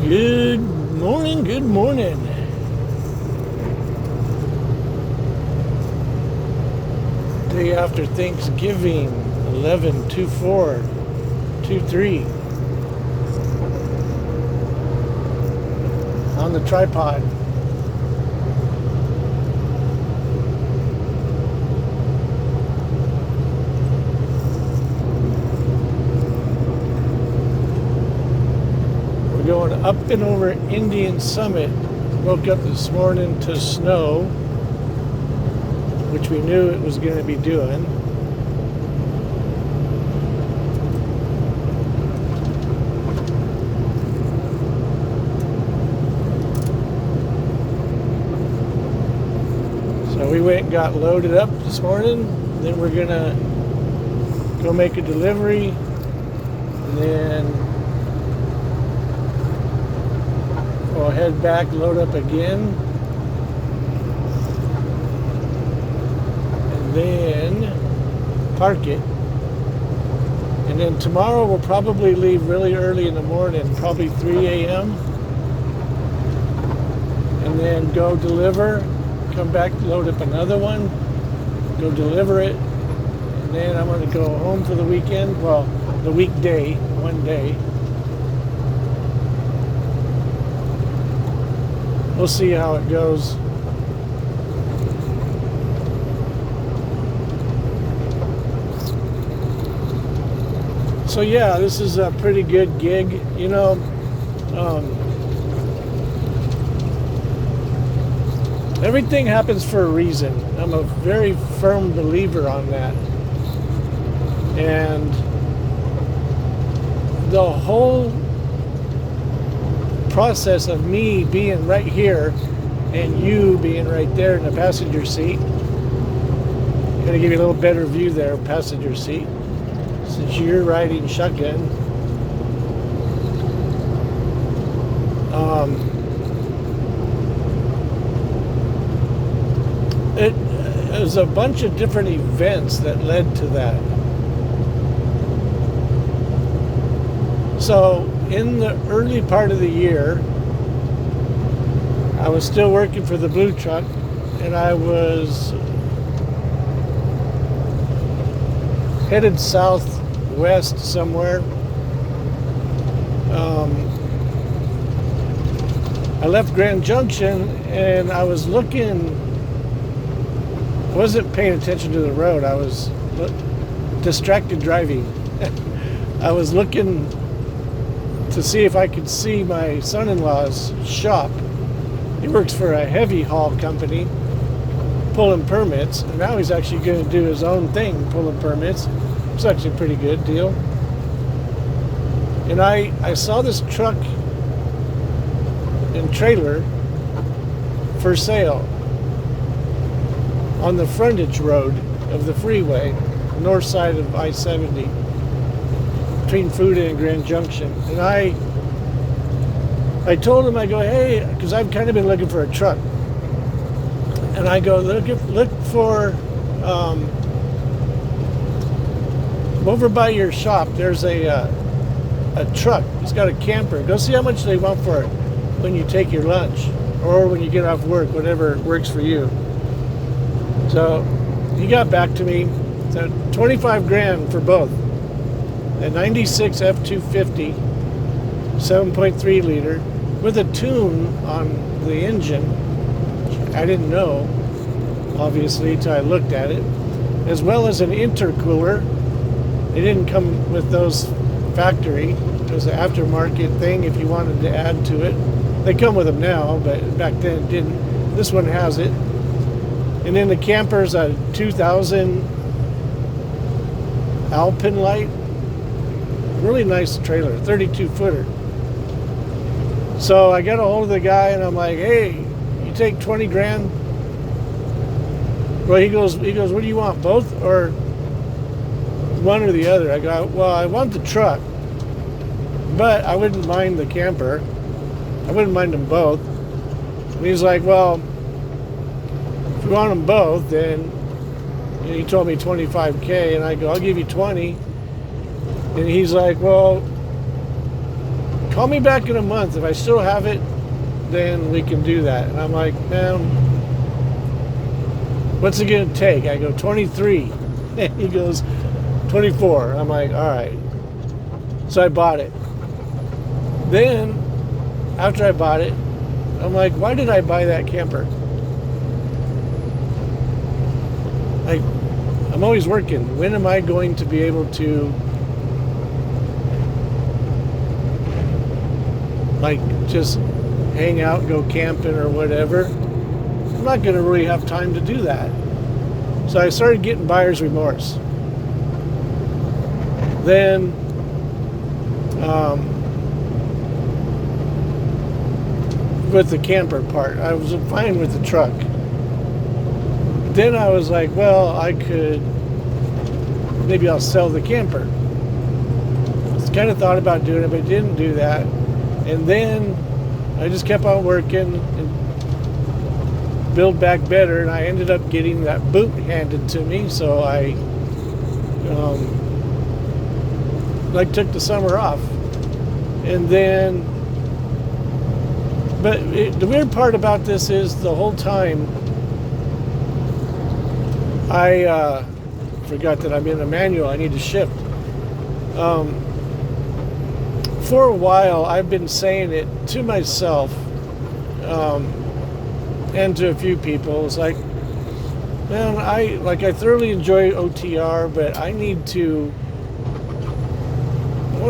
Good morning, good morning. Day after Thanksgiving, 11/24/23. On the tripod. We're going up and over Indian Summit. Woke up this morning to snow, which we knew it was going to be doing. So we went and got loaded up this morning. Then we're going to go make a delivery. And then we'll head back, load up again. Then park it, and then tomorrow we'll probably leave really early in the morning, probably 3 a.m. and then go deliver, come back, load up another one, go deliver it, and then I'm going to go home for the weekend, well, the weekday, one day. We'll see how it goes. So yeah, this is a pretty good gig, you know. Everything happens for a reason. I'm a very firm believer on that. And the whole process of me being right here and you being right there in the passenger seat, I'm gonna give you a little better view there, passenger seat. Since you're riding shotgun, it was a bunch of different events that led to that. So in the early part of the year, I was still working for the blue truck, and I was headed southwest somewhere. I left Grand Junction and I was looking, wasn't paying attention to the road. I was distracted driving. I was looking to see if I could see my son-in-law's shop. He works for a heavy haul company, pulling permits, and now he's actually going to do his own thing, pulling permits. It's actually a pretty good deal. And I saw this truck and trailer for sale on the frontage road of the freeway, north side of I-70, between Fuda and Grand Junction. And I told him, I go, hey, because I've kind of been looking for a truck. And I go, look for, over by your shop, there's a truck. It's got a camper. Go see how much they want for it when you take your lunch or when you get off work, whatever works for you. So he got back to me. So 25 grand for both. A 96 F250, 7.3 liter, with a tune on the engine. I didn't know, obviously, until I looked at it, as well as an intercooler. It didn't come with those factory. It was an aftermarket thing if you wanted to add to it. They come with them now, but back then it didn't. This one has it. And then the camper's a 2000 Alpine Light. Really nice trailer, 32-footer. So I got a hold of the guy and I'm like, hey, you take 20 grand? Well, he goes, what do you want, both or one or the other? I go, well, I want the truck, but I wouldn't mind the camper. I wouldn't mind them both. And he's like, well, if you want them both, then he told me 25K, and I go, I'll give you 20. And he's like, well, call me back in a month. If I still have it, then we can do that. And I'm like, man, what's it going to take? I go, 23. And he goes, 24. I'm like, all right. So I bought it. Then, after I bought it, I'm like, why did I buy that camper? Like, I'm always working. When am I going to be able to, like, just hang out, go camping or whatever? I'm not going to really have time to do that. So I started getting buyer's remorse. Then, with the camper part, I was fine with the truck. Then I was like, well, maybe I'll sell the camper. I kind of thought about doing it, but didn't do that. And then I just kept on working and build back better, and I ended up getting that boot handed to me, so I took the summer off. And then, but the weird part about this is the whole time I forgot that I'm in a manual. I need to shift. For a while, I've been saying it to myself and to a few people. It's like, man, I thoroughly enjoy OTR, but I want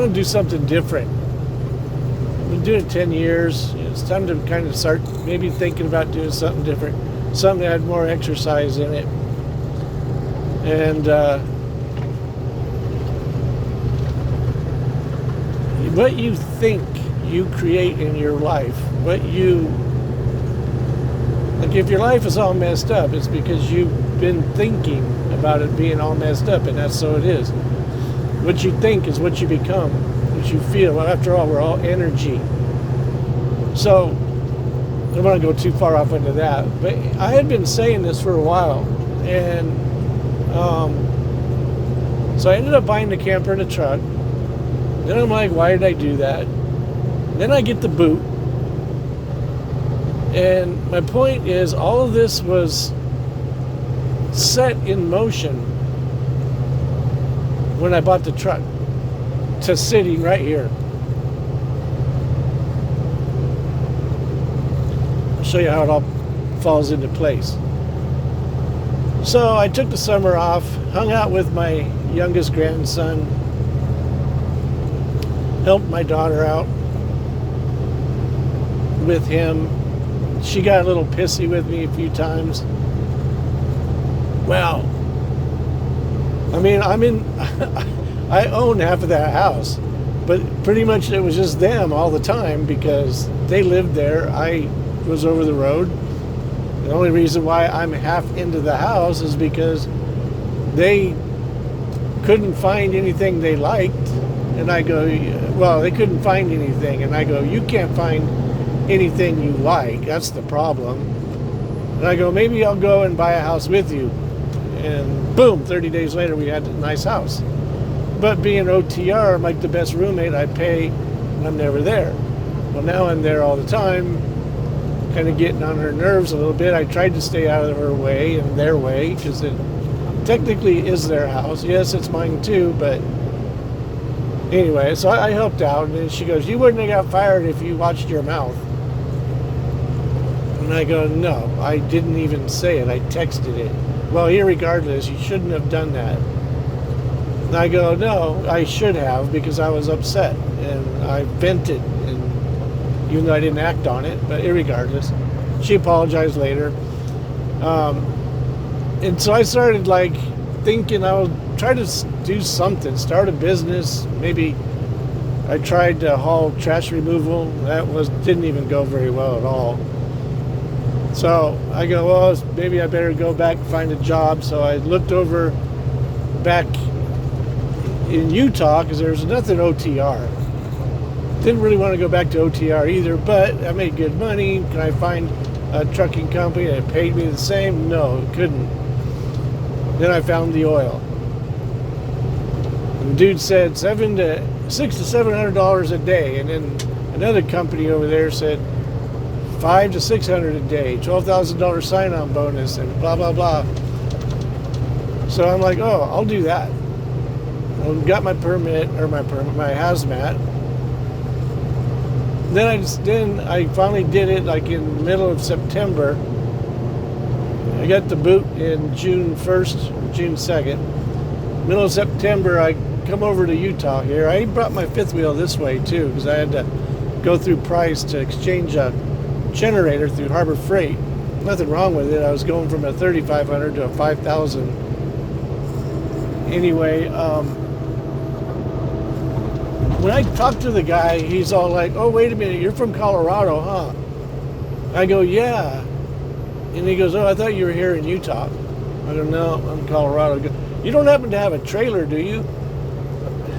to do something different. I've been doing it 10 years. It's time to kind of start maybe thinking about doing something different, something that had more exercise in it. And what you think you create in your life, like if your life is all messed up, it's because you've been thinking about it being all messed up, and that's so it is. What you think is what you become, what you feel. Well, after all, we're all energy. So, I don't want to go too far off into that, but I had been saying this for a while, and so I ended up buying the camper and the truck. Then I'm like, why did I do that? Then I get the boot. And my point is, all of this was set in motion when I bought the truck to sitting right here. I'll show you how it all falls into place. So I took the summer off, hung out with my youngest grandson, helped my daughter out with him. She got a little pissy with me a few times. Well, I mean, I own half of that house, but pretty much it was just them all the time because they lived there. I was over the road. The only reason why I'm half into the house is because they couldn't find anything they liked. And I go, well, they couldn't find anything. And I go, you can't find anything you like. That's the problem. And I go, maybe I'll go and buy a house with you. And boom, 30 days later, we had a nice house. But being OTR, I'm like the best roommate. I pay, and I'm never there. Well, now I'm there all the time, kind of getting on her nerves a little bit. I tried to stay out of her way and their way, because it technically is their house. Yes, it's mine too, but anyway, so I helped out. And then she goes, you wouldn't have got fired if you watched your mouth. And I go, no, I didn't even say it. I texted it. Well, irregardless, you shouldn't have done that. And I go, no, I should have, because I was upset and I vented, and even though I didn't act on it, but irregardless, she apologized later. And so I started like thinking I would try to do something, start a business. Maybe I tried to haul trash removal. That didn't even go very well at all. So I go, well, maybe I better go back and find a job. So I looked over back in Utah because there was nothing OTR. Didn't really want to go back to OTR either, but I made good money. Can I find a trucking company that paid me the same? No, couldn't. Then I found the oil. And the dude said $600 to $700 a day, and then another company over there said $500 to $600 a day, $12,000 sign-on bonus, and blah blah blah. So I'm like, oh, I'll do that. I got my permit, or my hazmat. Then I finally did it like in the middle of September. I got the boot in June 1st, or June 2nd. Middle of September, I come over to Utah here. I brought my fifth wheel this way too, because I had to go through Price to exchange a generator through Harbor Freight. Nothing wrong with it. I was going from a 3,500 to a 5,000. Anyway, when I talked to the guy, he's all like, oh, wait a minute, you're from Colorado, huh? I go, yeah. And he goes, oh, I thought you were here in Utah. I go, no, I'm in Colorado. He goes, you don't happen to have a trailer, do you?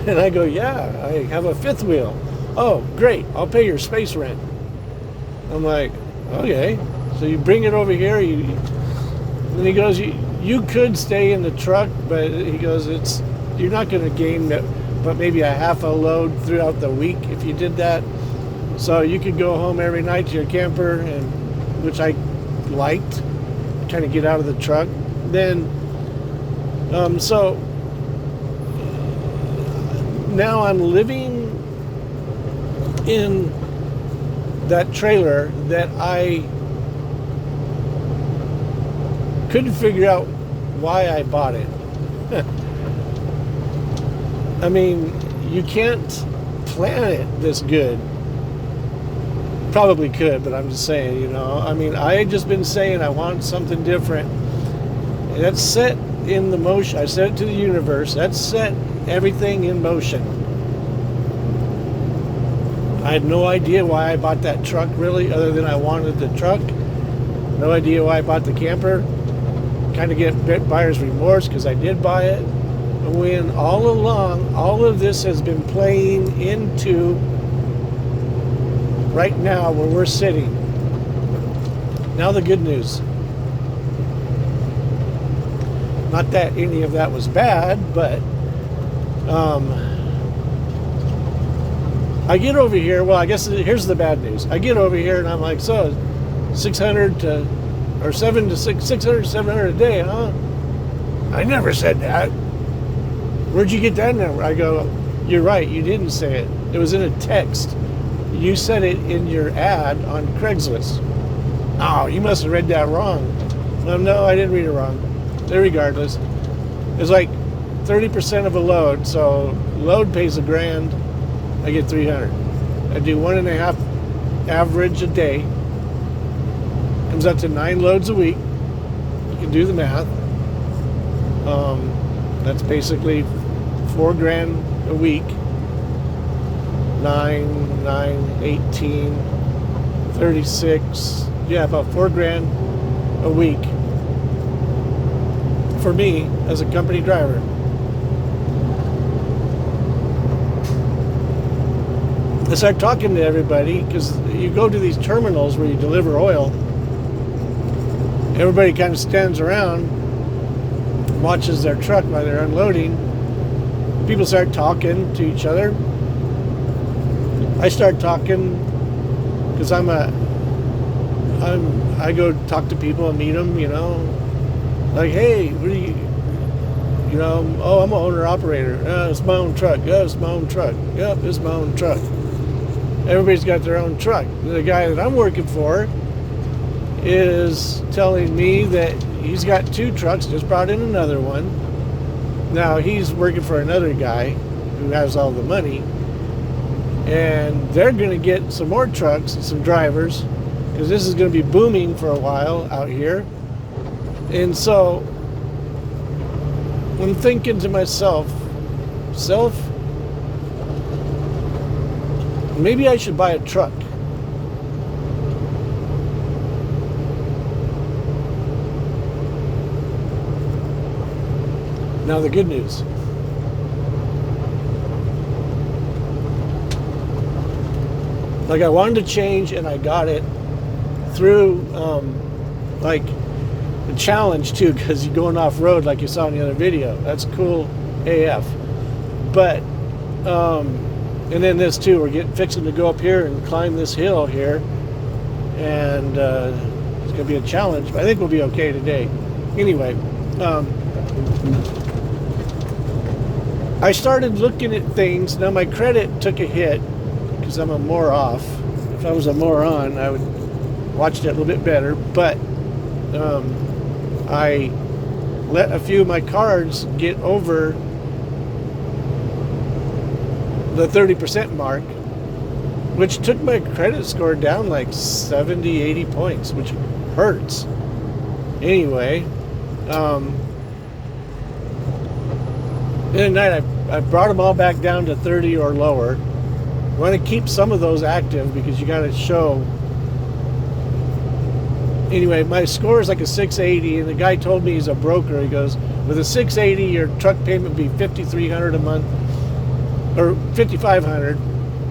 And I go, yeah, I have a fifth wheel. Oh, great, I'll pay your space rent. I'm like, okay. So you bring it over here. And he goes, you could stay in the truck, but he goes, you're not going to gain that, but maybe a half a load throughout the week if you did that. So you could go home every night to your camper, and which I liked, kind of get out of the truck. Then, so now I'm living in that trailer that I couldn't figure out why I bought it. I mean, you can't plan it this good. Probably could, but I'm just saying, you know. I mean, I had just been saying I want something different. And that's set in the motion. I said it to the universe. That's set everything in motion. I had no idea why I bought that truck, really, other than I wanted the truck. No idea why I bought the camper. Kind of get buyer's remorse because I did buy it. When all along, all of this has been playing into right now where we're sitting. Now the good news. Not that any of that was bad, but I get over here. Well, I guess here's the bad news. I get over here and I'm like, so 600 to 700 to 700 a day, huh? I never said that. Where'd you get that number? I go, you're right, you didn't say it. It was in a text. You said it in your ad on Craigslist. Oh, you must have read that wrong. No, I didn't read it wrong. Regardless, it's like 30% of a load. So load pays $1,000. I get 300. I do 1.5 average a day. Comes out to 9 loads a week. You can do the math. That's basically $4,000 a week. 9, 18, 36. Yeah, about $4,000 a week for me as a company driver. I start talking to everybody because you go to these terminals where you deliver oil. Everybody kind of stands around, watches their truck while they're unloading. People start talking to each other. I start talking because I go talk to people and meet them, you know. Like, hey, what do you know, oh, I'm an owner-operator. It's my own truck. Yeah, it's my own truck. Yep, it's my own truck. Everybody's got their own truck. The guy that I'm working for is telling me that he's got 2 trucks, just brought in another one. Now, he's working for another guy who has all the money. And they're going to get some more trucks and some drivers because this is going to be booming for a while out here. And so I'm thinking to myself, maybe I should buy a truck. Now the good news. Like, I wanted to change and I got it through like the challenge too, because you're going off road like you saw in the other video. That's cool AF. But and then this too, we're fixing to go up here and climb this hill here, and it's gonna be a challenge, but I think we'll be okay today. Anyway, I started looking at things. Now my credit took a hit because I'm a more off. If I was a moron, I would watch it a little bit better. But I let a few of my cards get over the 30% mark, which took my credit score down like 70, 80 points, which hurts. Anyway, in the night I brought them all back down to 30 or lower. I want to keep some of those active because you got to show. Anyway, my score is like a 680, and the guy told me he's a broker. He goes, with a 680, your truck payment would be $5,300 a month, or $5,500.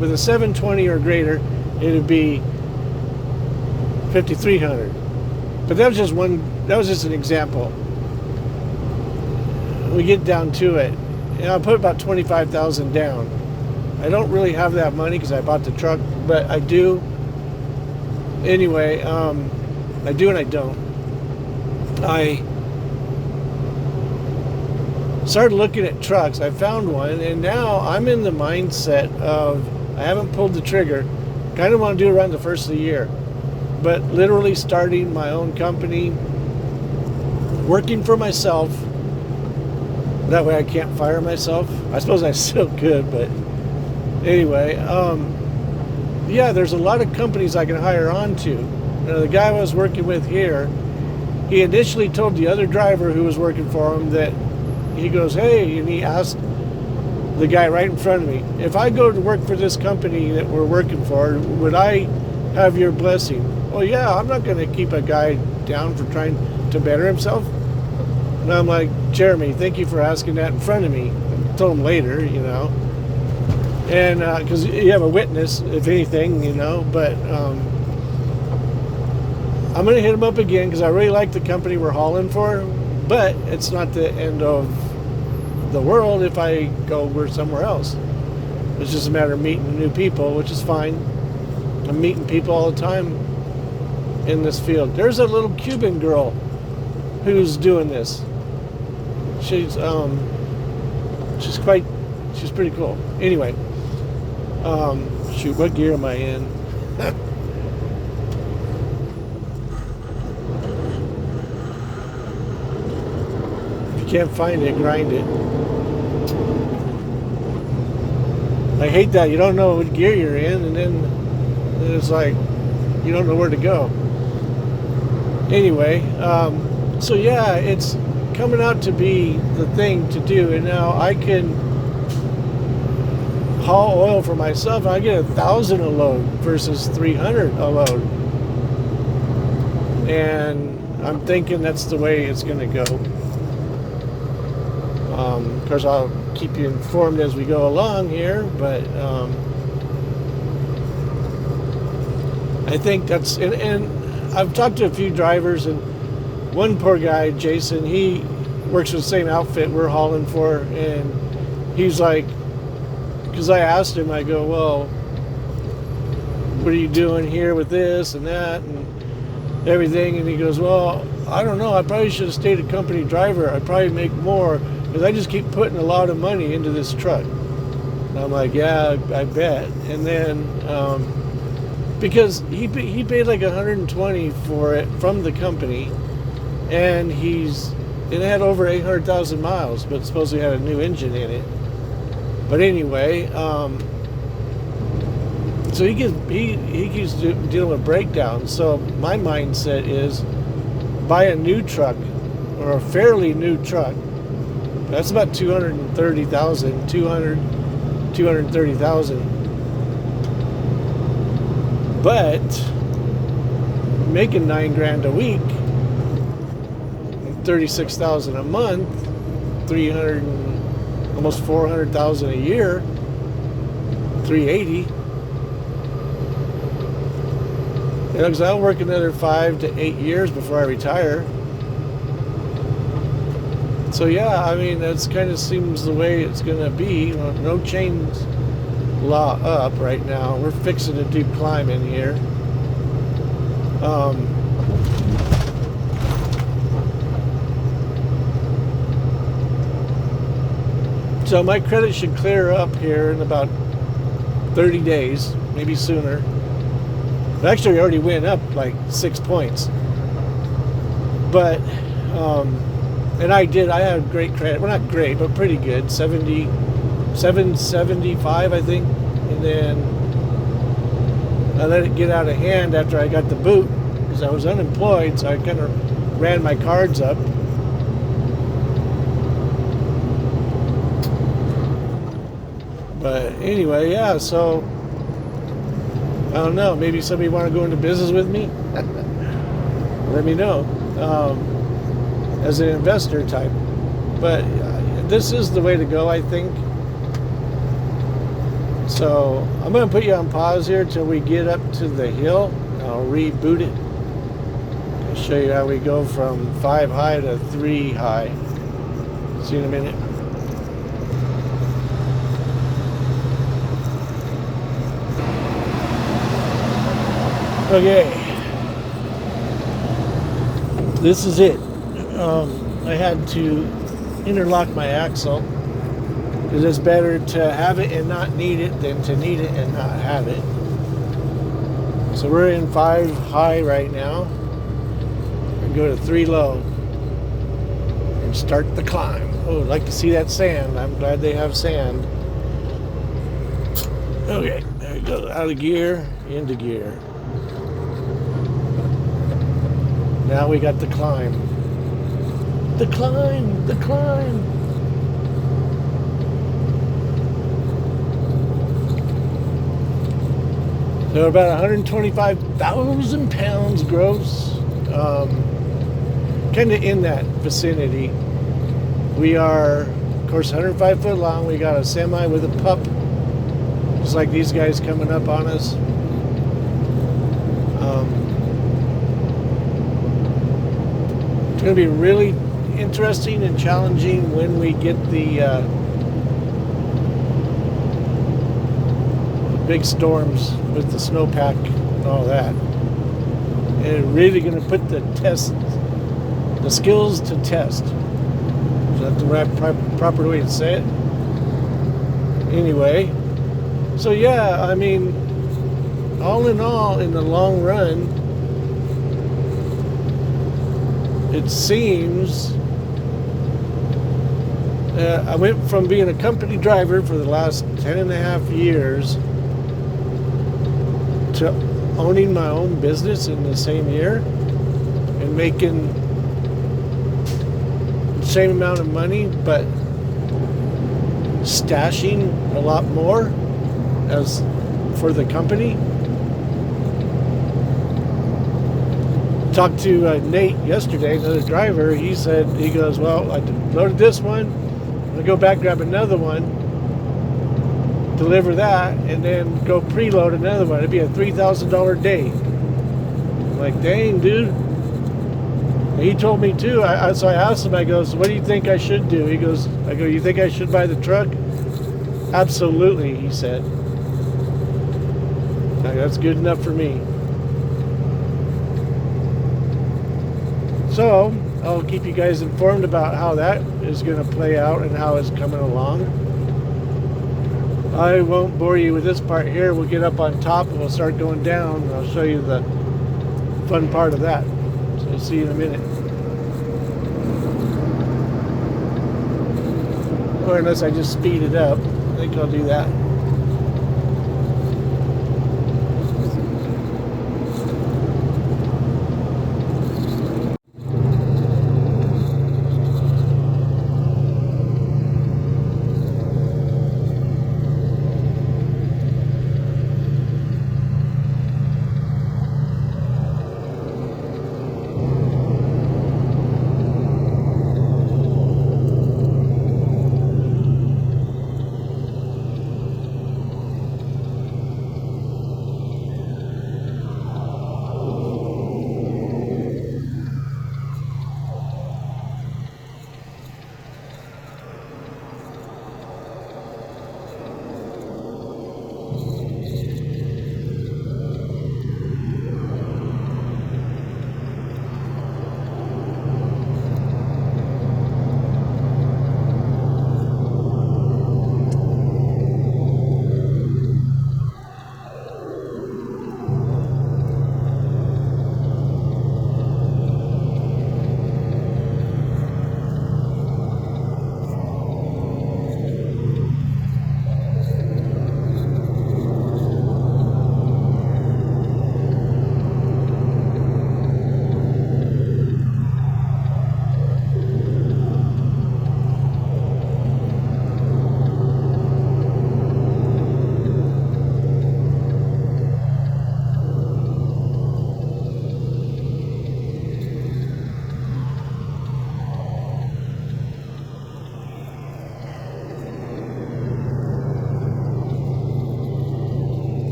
With a 720 or greater, it would be $5,300. But that was just one. That was just an example. We get down to it, and I put about $25,000 down. I don't really have that money because I bought the truck, but I do. Anyway, I do and I don't. I started looking at trucks. I found one, and now I'm in the mindset of I haven't pulled the trigger. Kind of want to do it around the first of the year, but literally starting my own company, working for myself. That way I can't fire myself. I suppose I still could, but anyway, yeah, there's a lot of companies I can hire on to. The guy I was working with here, he initially told the other driver who was working for him that he goes, hey, and he asked the guy right in front of me, if I go to work for this company that we're working for, would I have your blessing? Well, yeah, I'm not going to keep a guy down for trying to better himself. And I'm like, Jeremy, thank you for asking that in front of me. I told him later, and because you have a witness, if anything, but I'm going to hit him up again because I really like the company we're hauling for, but it's not the end of the world if I go work somewhere else. It's just a matter of meeting new people, which is fine. I'm meeting people all the time in this field. There's a little Cuban girl who's doing this. She's pretty cool. Anyway, shoot, what gear am I in? If you can't find it, grind it. I hate that. You don't know what gear you're in, and then it's like you don't know where to go. Anyway, so yeah, it's coming out to be the thing to do, and now I can haul oil for myself. I get 1,000 a load versus 300 a load, and I'm thinking that's the way it's going to go. Of course, I'll keep you informed as we go along here, but I think that's, and I've talked to a few drivers, and one poor guy, Jason, he works for the same outfit we're hauling for, and he's like, because I asked him, I go, well, what are you doing here with this and that and everything? And he goes, well, I don't know, I probably should have stayed a company driver. I'd probably make more because I just keep putting a lot of money into this truck. And I'm like, yeah, I bet. And then because he paid like $120 for it from the company, and it had over 800,000 miles, but supposedly had a new engine in it. But anyway, so he keeps dealing with breakdowns. So my mindset is buy a new truck, or a fairly new truck. That's about 230,000, 230,000. But making $9,000 a week, 36,000 a month, 300, almost 400,000 a year, 380. Because I'll work another 5 to 8 years before I retire. So yeah, I mean, that's kind of seems the way it's going to be. No chains law up right now. We're fixing a deep climb in here. So my credit should clear up here in about 30 days, maybe sooner. It actually already went up like 6 points. But, and I had great credit. Well, not great, but pretty good. 775, I think. And then I let it get out of hand after I got the boot because I was unemployed, so I kind of ran my cards up. But anyway, yeah, so I don't know, maybe somebody want to go into business with me? Let me know, as an investor type. But this is the way to go, I think. So I'm going to put you on pause here till we get up to the hill. I'll reboot it. I'll show you how we go from 5 high to 3 high. See you in a minute. Okay, this is it. I had to interlock my axle because it's better to have it and not need it than to need it and not have it. So we're in 5 high right now. We go to 3 low and start the climb. Oh, I'd like to see that sand. I'm glad they have sand. Okay, there we go. Out of gear, into gear. Now we got the climb. The climb, the climb. So about 125,000 pounds gross. Kind of in that vicinity. We are, of course, 105 foot long. We got a semi with a pup. Just like these guys coming up on us. It's going to be really interesting and challenging when we get the big storms with the snowpack and all that. And it's really going to put the skills to test. Is that the right proper way to say it? Anyway, so yeah, I mean, all in all, in the long run, it seems I went from being a company driver for the last 10.5 years to owning my own business in the same year and making the same amount of money, but stashing a lot more as for the company. Talked to Nate yesterday, another driver. He goes, well, I loaded this one. I'm going to go back, grab another one, deliver that, and then go preload another one. It'd be a $3,000 day. I'm like, dang, dude. And he told me too. So I asked him, I go, so what do you think I should do? I go, you think I should buy the truck? Absolutely, he said. Like, that's good enough for me. So I'll keep you guys informed about how that is going to play out and how it's coming along. I won't bore you with this part here. We'll get up on top and we'll start going down. And I'll show you the fun part of that. So I'll see you in a minute. Or unless I just speed it up. I think I'll do that.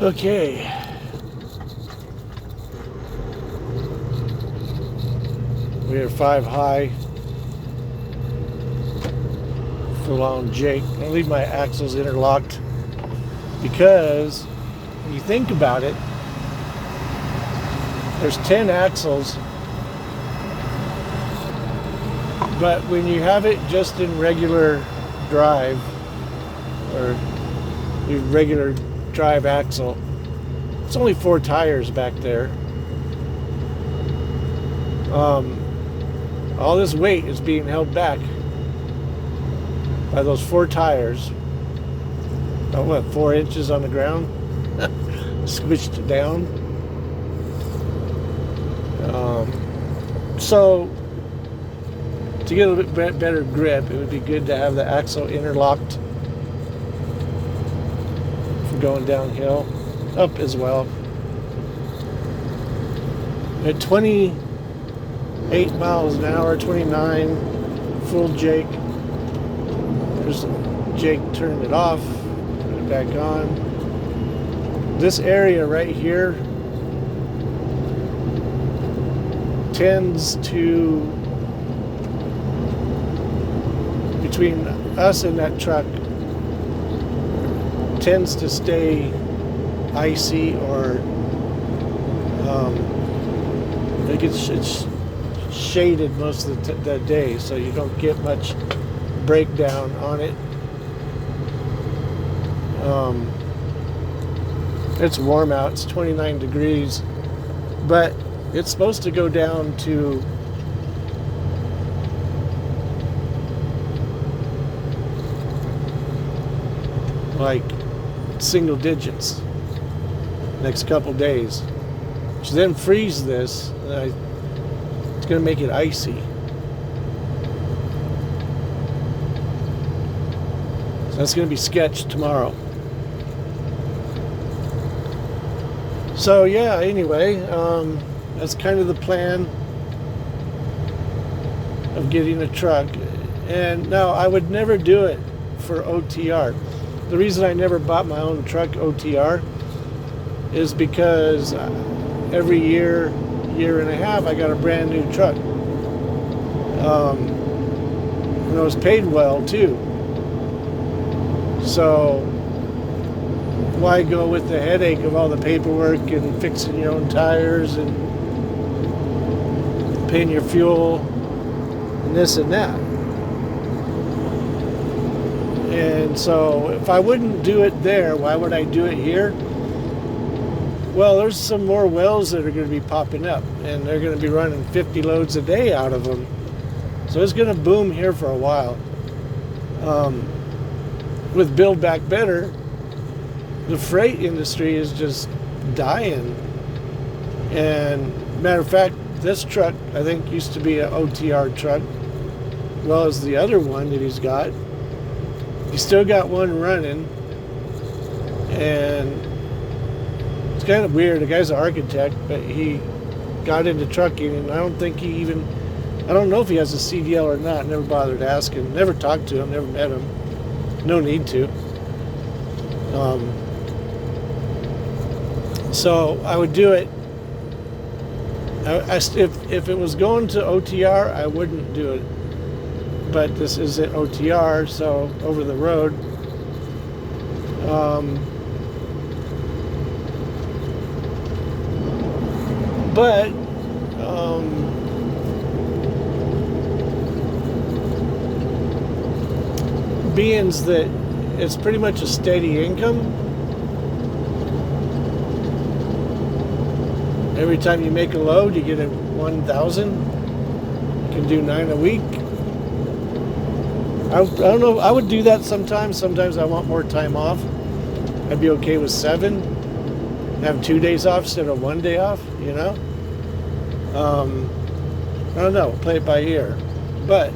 Okay. We are 5 high. Full on Jake. I'll leave my axles interlocked because when you think about it, there's 10 axles, but when you have it just in regular drive or your regular drive axle, it's only 4 tires back there. All this weight is being held back by those 4 tires. About what, 4 inches on the ground? Squished it down. So to get a little bit better grip, it would be good to have the axle interlocked for going downhill, up as well. At 28 miles an hour, 29, full Jake. There's Jake turning it off, put it back on. This area right here tends to, between us and that truck, tends to stay icy, or it's shaded most of the day, so you don't get much breakdown on it. It's warm out, it's 29 degrees, but it's supposed to go down to like single digits next couple days, which then freeze this, and it's going to make it icy. So that's going to be sketched tomorrow. So yeah, anyway, that's kind of the plan of getting a truck. And now I would never do it for OTR. The reason I never bought my own truck OTR is because every year and a half, I got a brand new truck. And it was paid well too. So why go with the headache of all the paperwork and fixing your own tires and paying your fuel and this and that? And so if I wouldn't do it there, why would I do it here? Well, there's some more wells that are going to be popping up, and they're going to be running 50 loads a day out of them. So it's going to boom here for a while. With Build Back Better, the freight industry is just dying. And matter of fact, this truck, I think, used to be an OTR truck, as well as the other one that he's got. He's still got one running, and it's kind of weird. The guy's an architect, but he got into trucking, and I don't know if he has a CDL or not. Never bothered asking. Never talked to him. Never met him. No need to. So I would do it. If it was going to OTR, I wouldn't do it. But this isn't OTR, so over the road. But being that it's pretty much a steady income, every time you make a load, you get a 1,000. You can do 9 a week. I don't know. I would do that sometimes. Sometimes I want more time off. I'd be okay with 7. Have 2 days off instead of 1 day off. You know. I don't know. Play it by ear. But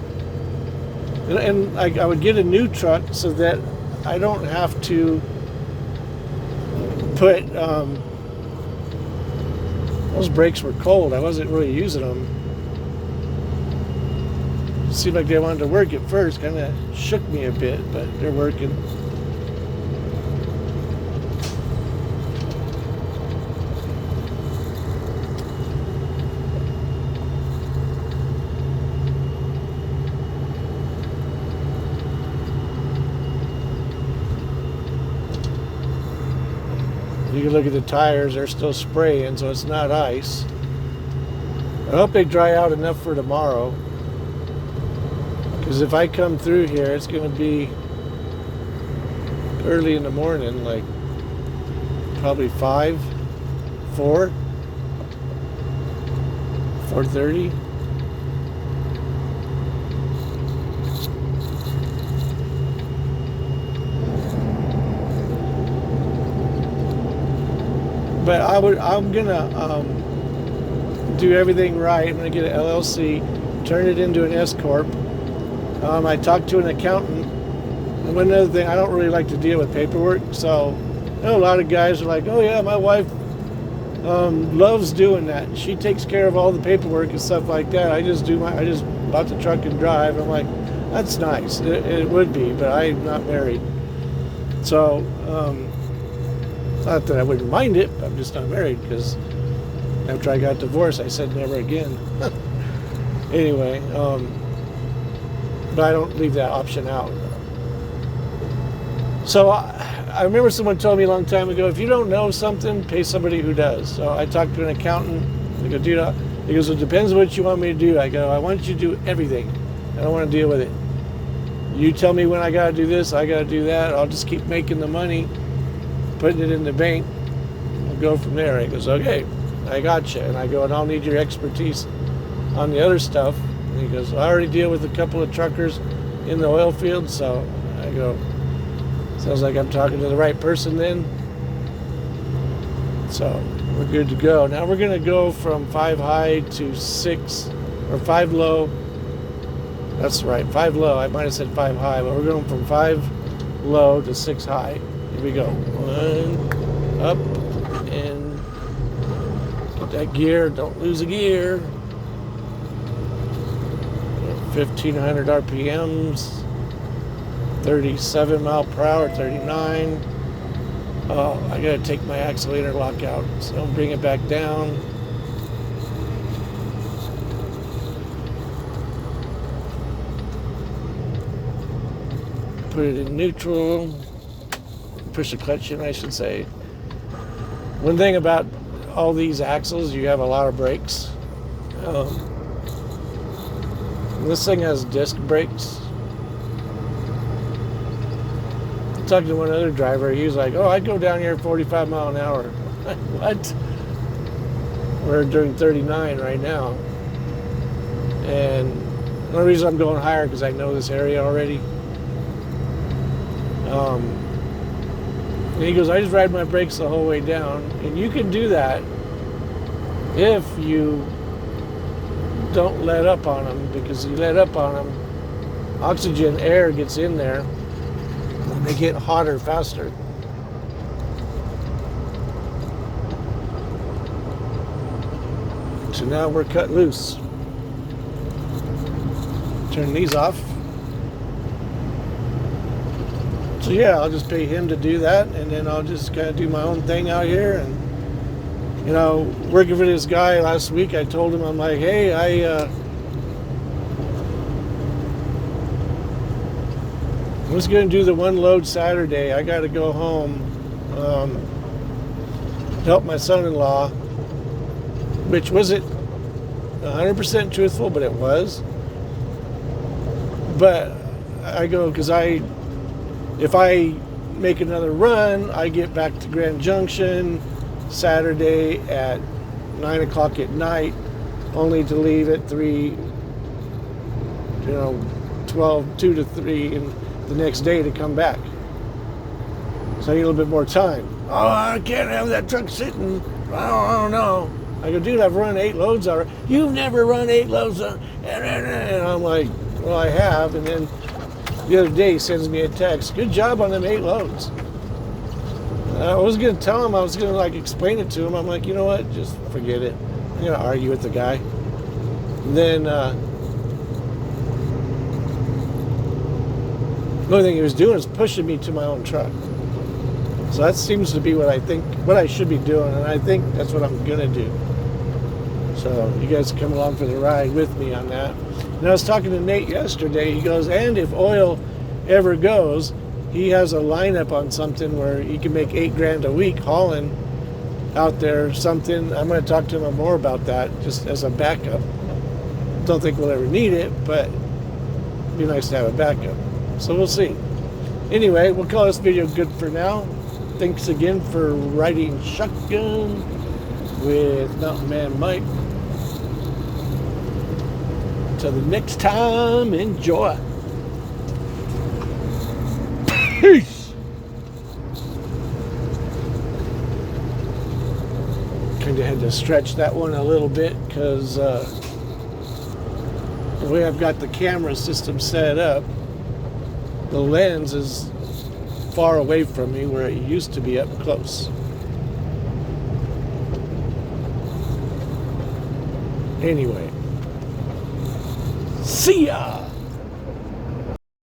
and I would get a new truck so that I don't have to put. Those brakes were cold. I wasn't really using them. Seemed like they wanted to work at first. Kind of shook me a bit, but they're working. You can look at the tires, they're still spraying, so it's not ice. I hope they dry out enough for tomorrow. Because if I come through here, it's going to be early in the morning, like probably 5, 4, 4:30. But I'm gonna do everything right. I'm gonna get an LLC, turn it into an S corp. I talked to an accountant, and one other thing, I don't really like to deal with paperwork. So, I know a lot of guys are like, "Oh yeah, my wife loves doing that. She takes care of all the paperwork and stuff like that. I just bought the truck and drive." I'm like, "That's nice. It would be, but I'm not married, so." Not that I wouldn't mind it, but I'm just not married, because after I got divorced, I said never again. Anyway, but I don't leave that option out. So I remember someone told me a long time ago, if you don't know something, pay somebody who does. So I talked to an accountant. I go, "Dude," he goes, "It depends what you want me to do." I go, "I want you to do everything. I don't want to deal with it. You tell me when I got to do this, I got to do that. I'll just keep making the money, putting it in the bank. We'll go from there." He goes, "Okay, I got you." And I go, "And I'll need your expertise on the other stuff." And he goes, "I already deal with a couple of truckers in the oil field." So I go, "Sounds like I'm talking to the right person then." So we're good to go. Now we're going to go from 5 high to 6, or 5 low. That's right, 5 low. I might have said 5 high, but we're going from 5 low to 6 high. Here we go. 1, up, and get that gear. Don't lose a gear. 1,500 RPMs. 37 mile per hour, 39. Oh, I gotta take my axle interlock out, so I'll bring it back down. Put it in neutral. Push the clutch in, I should say. One thing about all these axles, you have a lot of brakes. This thing has disc brakes. I talked to one other driver. He was like, "Oh, I'd go down here 45 mile an hour." What? We're doing 39 right now. And the only reason I'm going higher because I know this area already. And he goes, "I just ride my brakes the whole way down." And you can do that if you don't let up on them, because you let up on them, oxygen, air gets in there, and they get hotter faster. So now we're cut loose. Turn these off. So yeah, I'll just pay him to do that, and then I'll just kind of do my own thing out here. And you know, working for this guy last week, I told him, I'm like, "Hey, I was going to do the one load Saturday. I got to go home, help my son-in-law," which wasn't 100% truthful, but it was. But I go, because if I make another run, I get back to Grand Junction Saturday at 9 o'clock at night, only to leave at 3, 2 to 3 in the next day to come back. So I need a little bit more time. "Oh, I can't have that truck sitting. I don't know." I go, "Dude, I've run 8 loads already." "You've never run 8 loads." And I'm like, "Well, I have." And then the other day he sends me a text, "Good job on them 8 loads." I was going to tell him, I was going to explain it to him. I'm like, you know what, just forget it. I'm going to argue with the guy. And then the only thing he was doing is pushing me to my own truck. So that seems to be what I should be doing, and I think that's what I'm going to do. So you guys come along for the ride with me on that. And I was talking to Nate yesterday. He goes, and if oil ever goes, he has a lineup on something where he can make $8,000 a week hauling out there or something. I'm going to talk to him more about that just as a backup. Don't think we'll ever need it, but it'd be nice to have a backup. So we'll see. Anyway, we'll call this video good for now. Thanks again for riding shotgun with Mountain Man Mike. Till the next time, enjoy. Peace. Kind of had to stretch that one a little bit because the way I've got the camera system set up, the lens is far away from me where it used to be up close. Anyway, see ya!